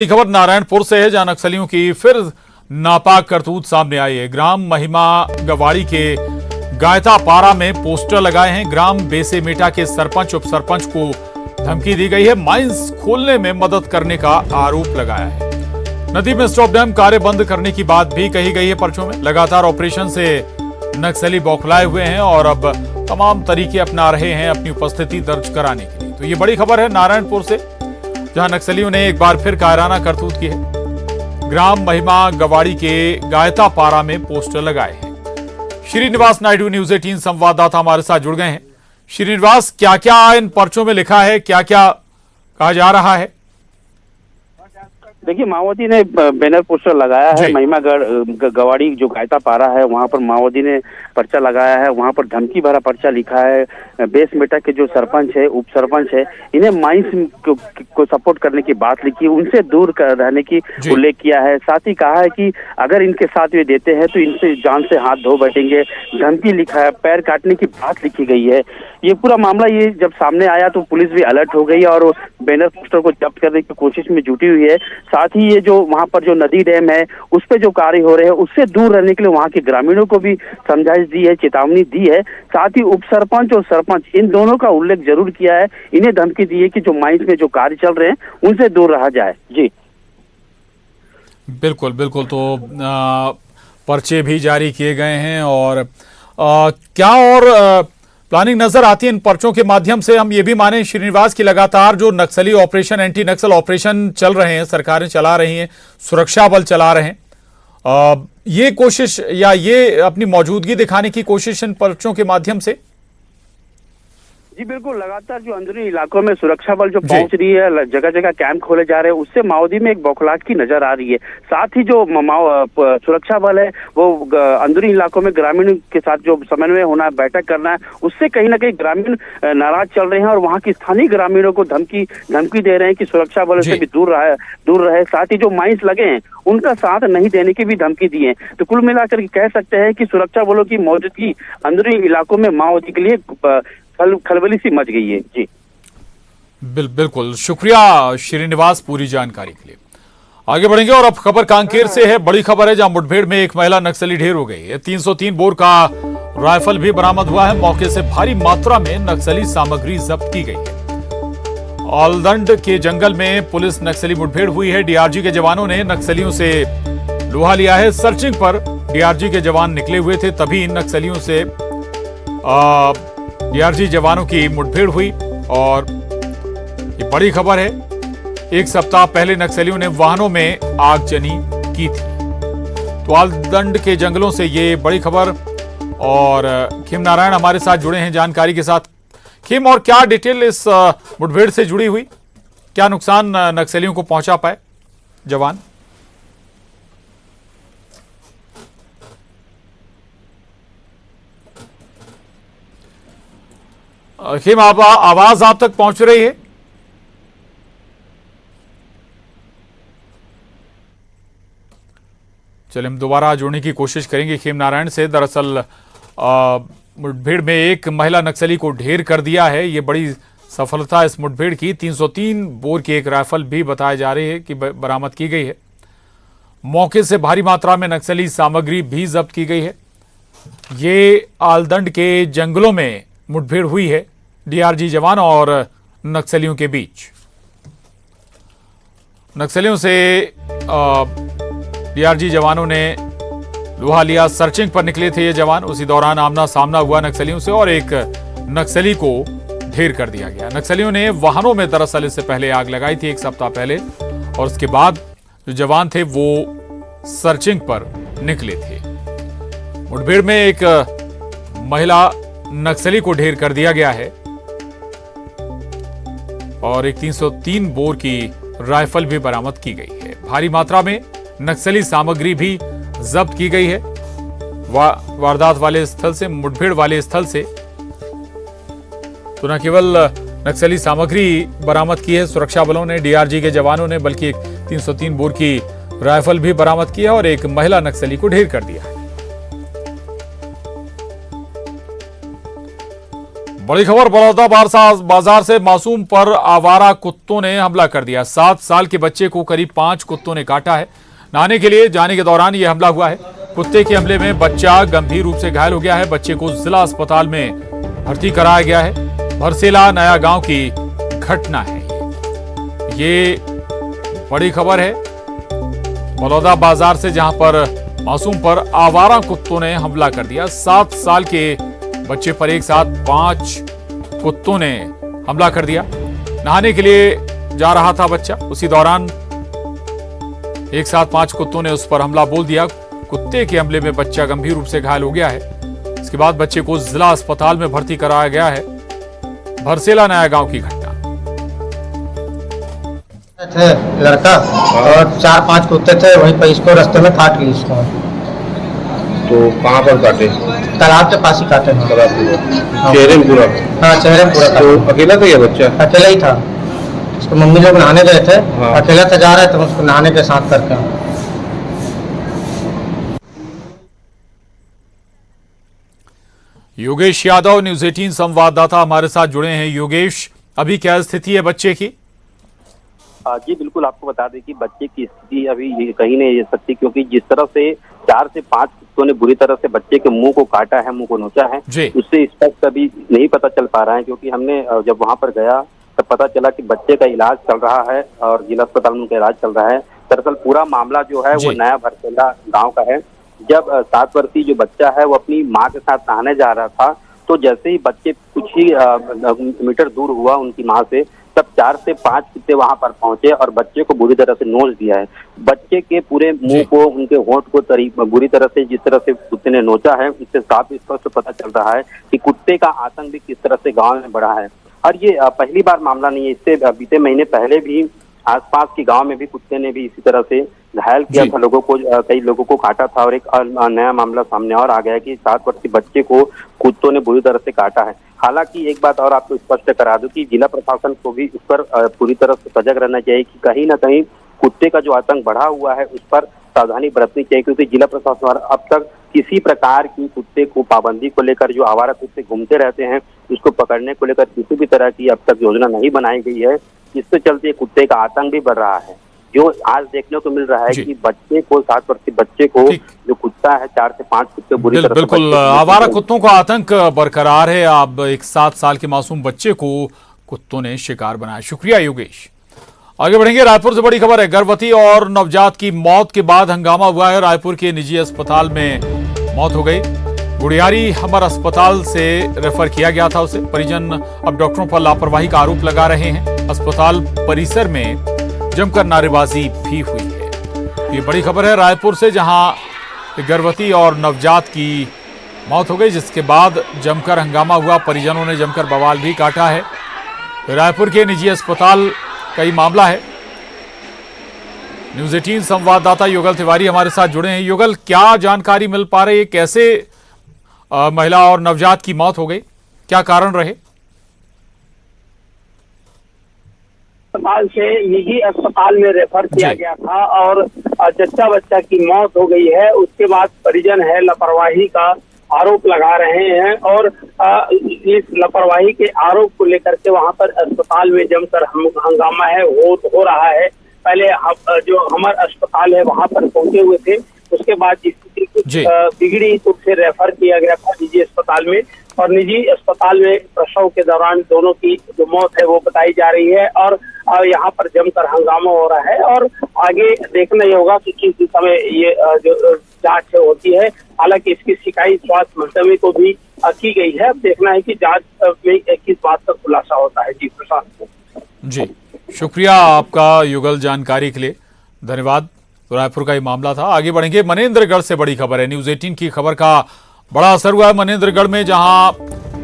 खबर नारायणपुर से है, जहां नक्सलियों की फिर नापाक करतूत सामने आई है। ग्राम महिमा गवाड़ी के गायता पारा में पोस्टर लगाए हैं। ग्राम बेसेमेटा के सरपंच उप सरपंच को धमकी दी गई है। माइंस खोलने में मदद करने का आरोप लगाया है। नदी में स्टॉप डैम कार्य बंद करने की बात भी कही गई है पर्चों में। लगातार ऑपरेशन से नक्सली बौखलाए हुए हैं और अब तमाम तरीके अपना रहे हैं अपनी उपस्थिति दर्ज कराने के लिए। तो ये बड़ी खबर है नारायणपुर से, जहां नक्सलियों ने एक बार फिर कायराना करतूत की है। ग्राम महिमा गवाड़ी के गायता पारा में पोस्टर लगाए हैं। श्रीनिवास नायडू न्यूज 18 संवाददाता हमारे साथ जुड़ गए हैं। श्रीनिवास, क्या क्या इन पर्चों में लिखा है, क्या क्या कहा जा रहा है? देखिए, माओवादी ने बैनर पोस्टर लगाया है। महिमा गवाड़ी जो गायता पारा है वहां पर माओवादी ने पर्चा लगाया है। वहां पर धमकी भरा पर्चा लिखा है। बेसमेटा के जो सरपंच है, उप सरपंच है, इन्हें माइंस को सपोर्ट करने की बात लिखी, उनसे दूर रहने की उल्लेख किया है। साथ ही कहा है कि अगर इनके साथ वे देते हैं तो इनसे जान से हाथ धो बैठेंगे। धमकी लिखा है, पैर काटने की बात लिखी गई है। ये पूरा मामला ये जब सामने आया तो पुलिस भी अलर्ट हो गई और बैनर पोस्टर को जब्त करने की कोशिश में जुटी हुई है। साथ ही ये जो वहां पर जो नदी डैम है उस पे जो कार्य हो रहे हैं उससे दूर रहने के लिए वहां के ग्रामीणों को भी समझाइश दी है, चेतावनी दी है। साथ ही उप सरपंच और सरपंच इन दोनों का उल्लेख जरूर किया है। इन्हें धमकी दी है कि जो माइंस में जो कार्य चल रहे हैं उनसे दूर रहा जाए। जी बिल्कुल बिल्कुल। तो पर्चे भी जारी किए गए हैं और क्या और प्लानिंग नजर आती है इन पर्चों के माध्यम से? हम ये भी माने श्रीनिवास की लगातार जो नक्सली ऑपरेशन, एंटी नक्सल ऑपरेशन चल रहे हैं, सरकारें चला रही हैं, सुरक्षा बल चला रहे हैं, ये कोशिश या ये अपनी मौजूदगी दिखाने की कोशिश इन पर्चों के माध्यम से? जी बिल्कुल, लगातार जो अंदरूनी इलाकों में सुरक्षा बल जो पहुंच रही है, जगह जगह कैंप खोले जा रहे हैं, उससे माओवादी में एक बौखलाहट की नजर आ रही है। साथ ही जो सुरक्षा बल है वो अंदरूनी इलाकों में ग्रामीण के साथ जो समन्वय होना है, बैठक करना है, उससे कहीं ना कहीं ग्रामीण नाराज चल रहे हैं और वहाँ की स्थानीय ग्रामीणों को धमकी दे रहे हैं कि सुरक्षा बल से भी दूर रहे। साथ ही जो माइंस लगे हैं उनका साथ नहीं देने की भी धमकी दी है। तो कुल मिलाकर कह सकते हैं कि सुरक्षा बलों की मौजूदगी अंदरूनी इलाकों में माओवादी के लिए खलबली सी मच गई है। जी बिल्कुल, शुक्रिया श्रीनिवास पूरी जानकारी के लिए। आगे बढ़ेंगे और अब खबर कांकेर से है। बड़ी खबर है, जहां मुठभेड़ में एक महिला नक्सली ढेर हो गई है। 303 बोर का राइफल भी बरामद हुआ है। मौके से भारी मात्रा में नक्सली सामग्री जब्त की गई है। औलदंड के जंगल में पुलिस नक्सली मुठभेड़ हुई है। डीआरजी के जवानों ने नक्सलियों से लोहा लिया है। सर्चिंग पर डीआरजी के जवान निकले हुए थे, तभी इन नक्सलियों से डीआरजी जवानों की मुठभेड़ हुई और ये बड़ी खबर है। एक सप्ताह पहले नक्सलियों ने वाहनों में आगजनी की थी। तो औलदंड के जंगलों से ये बड़ी खबर। और खीम नारायण हमारे साथ जुड़े हैं जानकारी के साथ। खीम, और क्या डिटेल इस मुठभेड़ से जुड़ी हुई? क्या नुकसान नक्सलियों को पहुंचा पाए जवान? खीम, आवाज आप तक पहुंच रही है? चलिए हम दोबारा जुड़ने की कोशिश करेंगे खीम नारायण से। दरअसल मुठभेड़ में एक महिला नक्सली को ढेर कर दिया है। ये बड़ी सफलता इस मुठभेड़ की। 303 बोर की एक राइफल भी बताई जा रही है कि बरामद की गई है। मौके से भारी मात्रा में नक्सली सामग्री भी जब्त की गई है। ये औलदंड के जंगलों में मुठभेड़ हुई है डीआरजी जवान और नक्सलियों के बीच। नक्सलियों से डीआरजी जवानों ने लोहा लिया। सर्चिंग पर निकले थे ये जवान। उसी दौरान आमना सामना हुआ नक्सलियों से और एक नक्सली को ढेर कर दिया गया। नक्सलियों ने वाहनों में दरअसल इससे पहले आग लगाई थी एक सप्ताह पहले, और उसके बाद जो जवान थे वो सर्चिंग पर निकले थे। मुठभेड़ में एक महिला नक्सली को ढेर कर दिया गया है और एक 303 बोर की राइफल भी बरामद की गई है। भारी मात्रा में नक्सली सामग्री भी जब्त की गई है। वारदात वाले स्थल से, मुठभेड़ वाले स्थल से तो न केवल नक्सली सामग्री बरामद की है सुरक्षा बलों ने, डीआरजी के जवानों ने, बल्कि एक 303 बोर की राइफल भी बरामद की है और एक महिला नक्सली को ढेर कर दिया है। बड़ी खबर बड़ौदा बाजार से मासूम पर आवारा कुत्तों ने हमला कर दिया। 7 साल के बच्चे को करीब 5 कुत्तों ने काटा है। नहाने के लिए जाने के दौरान यह हमला हुआ है। कुत्ते के हमले में बच्चा गंभीर रूप से घायल हो गया है। बच्चे को जिला अस्पताल में भर्ती कराया गया है। भरसेला नया गांव की घटना है। ये बड़ी खबर है बड़ौदा बाजार से, जहां पर मासूम पर आवारा कुत्तों ने हमला कर दिया। 7 साल के बच्चे पर एक साथ 5 कुत्तों ने हमला कर दिया। नहाने के लिए जा रहा था बच्चा, उसी दौरान एक साथ 5 कुत्तों ने उस पर हमला बोल दिया। कुत्ते के हमले में बच्चा गंभीर रूप से घायल हो गया है। इसके बाद बच्चे को जिला अस्पताल में भर्ती कराया गया है। भरसेला नया गांव की घटना थे लड़का और 4-5 कुत्ते थे, वहीं पर इसको रास्ते में काट गई इसको। तो कहाँ पर काटे? तालाब के पास ही काटे हैं। तालाब के पास। चेहरे में पूरा? हाँ, चेहरे में पूरा। तो अकेला था या बच्चा? अकेला ही था। उसको मम्मी लोग नहाने गए थे। हाँ। अकेला था, जा रहे थे उसको नहाने के साथ करके। योगेश यादव न्यूज़ 18 संवाददाता हमारे साथ जुड़े हैं। योगेश, अभी क्या स्थिति है बच्चे की? जी बिल्कुल, आपको बता दें कि बच्चे की स्थिति अभी ये कहीं नहीं जा सकती, क्योंकि जिस तरह से 4 से 5 कुत्तों ने बुरी तरह से बच्चे के मुंह को काटा है, मुंह को नोचा है, उससे स्पष्ट अभी नहीं पता चल पा रहा है। क्योंकि हमने जब वहां पर गया तब पता चला कि बच्चे का इलाज चल रहा है और जिला अस्पताल में उनका इलाज चल रहा है। दरअसल पूरा मामला जो है वो नया भरसेला गाँव का है। जब 7 वर्षीय जो बच्चा है वो अपनी माँ के साथ नहाने जा रहा था, तो जैसे ही बच्चे कुछ ही मीटर दूर हुआ उनकी माँ से, तब 4 से 5 कुत्ते वहां पर पहुंचे और बच्चे को बुरी तरह से नोच दिया है। बच्चे के पूरे मुंह को, उनके होंठ को बुरी तरह से, जिस तरह से कुत्ते ने नोचा है, उससे साफ स्पष्ट पता चल रहा है कि कुत्ते का आतंक भी किस तरह से गांव में बढ़ा है। और ये पहली बार मामला नहीं है। इससे बीते महीने पहले भी आसपास के गांव में भी कुत्ते ने भी इसी तरह से घायल किया था लोगों को, कई लोगों को काटा था। और एक नया मामला सामने और आ गया है कि 7 वर्षीय बच्चे को कुत्तों ने बुरी तरह से काटा है। हालांकि एक बात और आपको स्पष्ट करा दूं कि जिला प्रशासन को भी इस पर पूरी तरह से सजग रहना चाहिए कि कहीं ना कहीं कुत्ते का जो आतंक बढ़ा हुआ है उस पर सावधानी बरतनी चाहिए। क्योंकि जिला प्रशासन द्वारा अब तक किसी प्रकार की कुत्ते को पाबंदी को लेकर, जो आवारा कुत्ते घूमते रहते हैं उसको पकड़ने को लेकर किसी भी तरह की अब तक योजना नहीं बनाई गई है। इसके चलते कुत्ते का आतंक भी बढ़ रहा है। जो आज देखने को मिल रहा है कि बच्चे को, 7 वर्षीय बच्चे को जो कुत्ता है, 4 से 5 कुत्ते बुरी तरह से, बिल्कुल आवारा कुत्तों का आतंक बरकरार है। अब एक 7 साल के मासूम बच्चे को कुत्तों ने शिकार बनाया। शुक्रिया योगेश। आगे बढ़ेंगे। रायपुर से बड़ी खबर है। गर्भवती और नवजात की मौत के बाद हंगामा हुआ है। रायपुर के निजी अस्पताल में मौत हो गई। गुड़ियारी हमर अस्पताल से रेफर किया गया था उसे। परिजन अब डॉक्टरों पर लापरवाही का आरोप लगा रहे हैं। अस्पताल परिसर में जमकर नारेबाजी भी हुई है। ये बड़ी खबर है रायपुर से, जहां गर्भवती और नवजात की मौत हो गई, जिसके बाद जमकर हंगामा हुआ। परिजनों ने जमकर बवाल भी काटा है। रायपुर के निजी अस्पताल का ही मामला है। न्यूज़ 18 संवाददाता युगल तिवारी हमारे साथ जुड़े हैं। युगल, क्या जानकारी मिल पा रही है? कैसे महिला और नवजात की मौत हो गई? क्या कारण रहे? अस्पताल से निजी अस्पताल में रेफर किया गया था और जच्चा बच्चा की मौत हो गई है। उसके बाद परिजन है लापरवाही का आरोप लगा रहे हैं और इस लापरवाही के आरोप को लेकर के वहां पर अस्पताल में जमकर हंगामा है हो रहा है। पहले जो हमर अस्पताल है वहां पर पहुंचे हुए थे, उसके बाद स्थिति कुछ बिगड़ी तो फिर रेफर किया गया था निजी अस्पताल में। और निजी अस्पताल में प्रसव के दौरान दोनों की जो मौत है वो बताई जा रही है और यहाँ पर जमकर हंगामा हो रहा है। और आगे देखना ये होगा कि किस दिशा में ये जो जांच होती है। हालांकि इसकी शिकायत स्वास्थ्य मंत्रालय को भी की गई है। अब देखना है कि जांच में किस बात का खुलासा होता है। जी प्रशांत जी, शुक्रिया आपका युगल जानकारी के लिए, धन्यवाद। रायपुर का ये मामला था। आगे बढ़ेंगे। मनेंद्रगढ़ से बड़ी खबर है। न्यूज़ 18 की खबर का बड़ा असर हुआ है मनेंद्रगढ़ में, जहां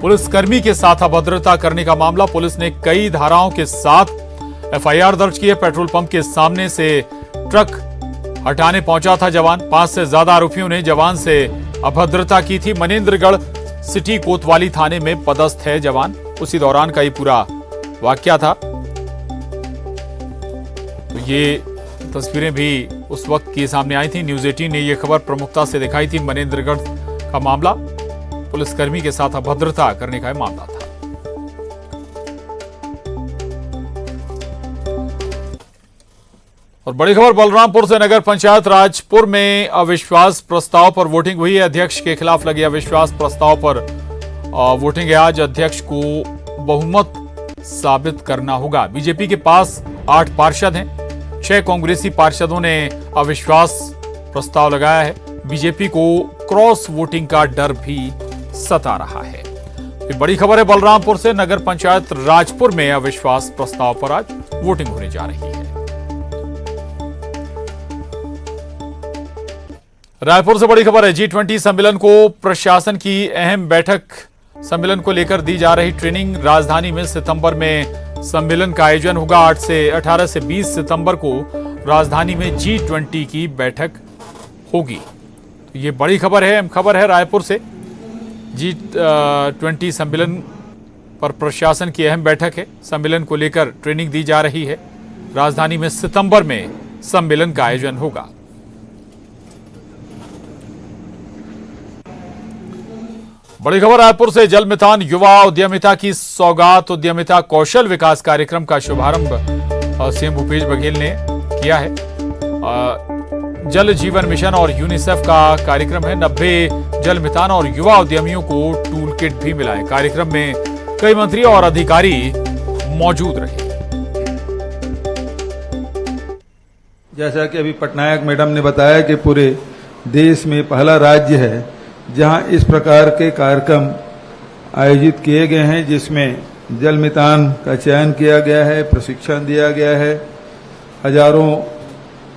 पुलिसकर्मी के साथ अभद्रता करने का मामला। पुलिस ने कई धाराओं के साथ FIR दर्ज की है। पेट्रोल पंप के सामने से ट्रक हटाने पहुंचा था जवान। 5 से ज्यादा आरोपियों ने जवान से अभद्रता की थी। मनेंद्रगढ़ सिटी कोतवाली थाने में पदस्थ है जवान। उसी दौरान का ये पूरा वाकया था। तो ये तस्वीरें भी उस वक्त की सामने आई थी। न्यूज़ 18 ने यह खबर प्रमुखता से दिखाई थी। मनेंद्रगढ़ का मामला, पुलिसकर्मी के साथ अभद्रता करने का मामला था। और बड़ी खबर बलरामपुर से नगर पंचायत राजपुर में अविश्वास प्रस्ताव पर वोटिंग हुई है। अध्यक्ष के खिलाफ लगे अविश्वास प्रस्ताव पर वोटिंग है। आज अध्यक्ष को बहुमत साबित करना होगा। बीजेपी के पास 8 पार्षद हैं, 6 कांग्रेसी पार्षदों ने अविश्वास प्रस्ताव लगाया है। बीजेपी को क्रॉस वोटिंग का डर भी सता रहा है। ये बड़ी खबर है बलरामपुर से। नगर पंचायत राजपुर में अविश्वास प्रस्ताव पर आज वोटिंग होने जा रही है। रायपुर से बड़ी खबर है। G20 सम्मेलन को प्रशासन की अहम बैठक सम्मेलन को लेकर दी जा रही ट्रेनिंग। राजधानी में सितंबर में सम्मेलन का आयोजन होगा। 18 से 20 सितंबर को राजधानी में G20 की बैठक होगी। ये बड़ी खबर है, अहम खबर है रायपुर से। G20 सम्मेलन पर प्रशासन की अहम बैठक है। सम्मेलन को लेकर ट्रेनिंग दी जा रही है। राजधानी में सितंबर में सम्मेलन का आयोजन होगा। बड़ी खबर रायपुर से। जल मितान युवा उद्यमिता की सौगात उद्यमिता कौशल विकास कार्यक्रम का शुभारंभ सीएम भूपेश बघेल ने किया है। जल जीवन मिशन और यूनिसेफ का कार्यक्रम है। 90 जल मितान और युवा उद्यमियों को टूल किट भी मिला है। कार्यक्रम में कई मंत्री और अधिकारी मौजूद रहे। जैसा कि अभी पटनायक मैडम ने बताया कि पूरे देश में पहला राज्य है जहां इस प्रकार के कार्यक्रम आयोजित किए गए हैं, जिसमें जल मितान का चयन किया गया है, प्रशिक्षण दिया गया है। हजारों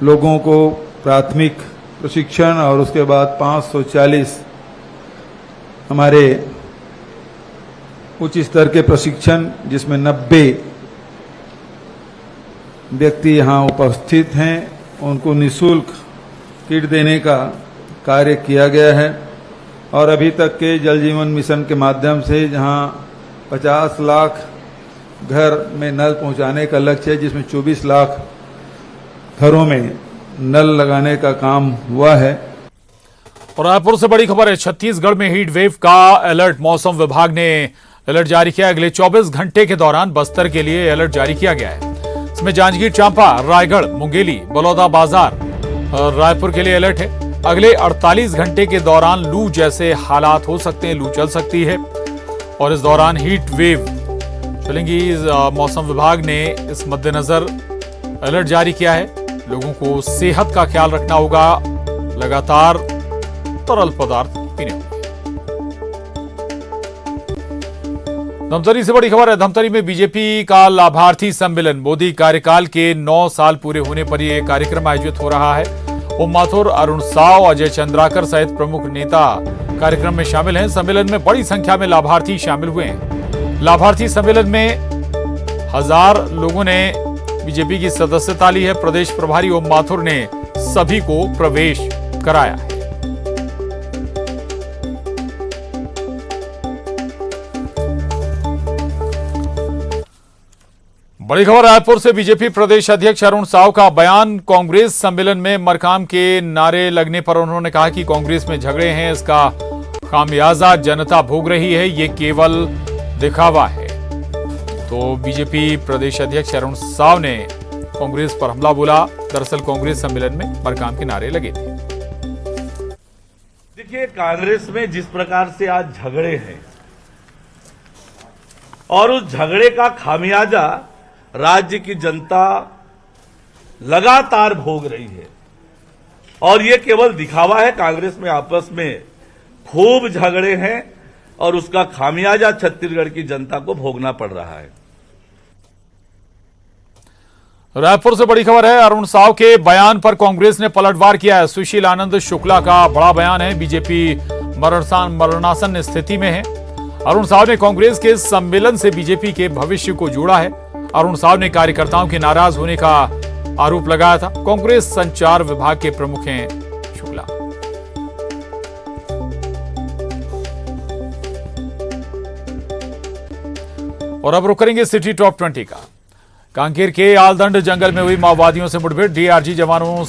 लोगों को प्राथमिक प्रशिक्षण और उसके बाद 540 हमारे उच्च स्तर के प्रशिक्षण, जिसमें 90 व्यक्ति यहाँ उपस्थित हैं। उनको निःशुल्क किट देने का कार्य किया गया है। और अभी तक के जल जीवन मिशन के माध्यम से जहां 50 लाख घर में नल पहुंचाने का लक्ष्य है, जिसमें 24 लाख घरों में नल लगाने का काम हुआ है। और रायपुर से बड़ी खबर है। छत्तीसगढ़ में हीट वेव का अलर्ट मौसम विभाग ने अलर्ट जारी किया। अगले 24 घंटे के दौरान बस्तर के लिए अलर्ट जारी किया गया है। इसमें जांजगीर चांपा, रायगढ़, मुंगेली, बलौदाबाजार, रायपुर के लिए अलर्ट है। अगले 48 घंटे के दौरान लू जैसे हालात हो सकते हैं, लू चल सकती है और इस दौरान हीट वेव चलेंगी। मौसम विभाग ने इस मद्देनजर अलर्ट जारी किया है। लोगों को सेहत का ख्याल रखना होगा। लगातार तरल पदार्थ पीने होंगे। धमतरी से बड़ी खबर है। धमतरी में बीजेपी का लाभार्थी सम्मेलन। मोदी कार्यकाल के 9 साल पूरे होने पर यह कार्यक्रम आयोजित हो रहा है। ओम माथुर, अरुण साव, अजय चंद्राकर सहित प्रमुख नेता कार्यक्रम में शामिल हैं। सम्मेलन में बड़ी संख्या में लाभार्थी शामिल हुए हैं। लाभार्थी सम्मेलन में 1000 लोगों ने बीजेपी की सदस्यता ली है। प्रदेश प्रभारी ओम माथुर ने सभी को प्रवेश कराया है। बड़ी खबर रायपुर से। बीजेपी प्रदेश अध्यक्ष अरुण साव का बयान। कांग्रेस सम्मेलन में मरकाम के नारे लगने पर उन्होंने कहा कि कांग्रेस में झगड़े हैं, इसका खामियाजा जनता भोग रही है, ये केवल दिखावा है। तो बीजेपी प्रदेश अध्यक्ष अरुण साव ने कांग्रेस पर हमला बोला। दरअसल कांग्रेस सम्मेलन में मरकाम के नारे लगे थे। देखिए, कांग्रेस में जिस प्रकार से आज झगड़े हैं और उस झगड़े का खामियाजा राज्य की जनता लगातार भोग रही है और ये केवल दिखावा है। कांग्रेस में आपस में खूब झगड़े हैं और उसका खामियाजा छत्तीसगढ़ की जनता को भोगना पड़ रहा है। रायपुर से बड़ी खबर है। अरुण साव के बयान पर कांग्रेस ने पलटवार किया है। सुशील आनंद शुक्ला का बड़ा बयान है। बीजेपी मरणासन स्थिति में है। अरुण साव ने कांग्रेस के सम्मेलन से बीजेपी के भविष्य को जोड़ा है। अरुण साव ने कार्यकर्ताओं के नाराज होने का आरोप लगाया था। कांग्रेस संचार विभाग के प्रमुख हैं शुक्ला। और अब रुक करेंगे सिटी टॉप 20 का। कांकेर के आलदंड जंगल में हुई माओवादियों से मुठभेड़। डीआरजी जवानों से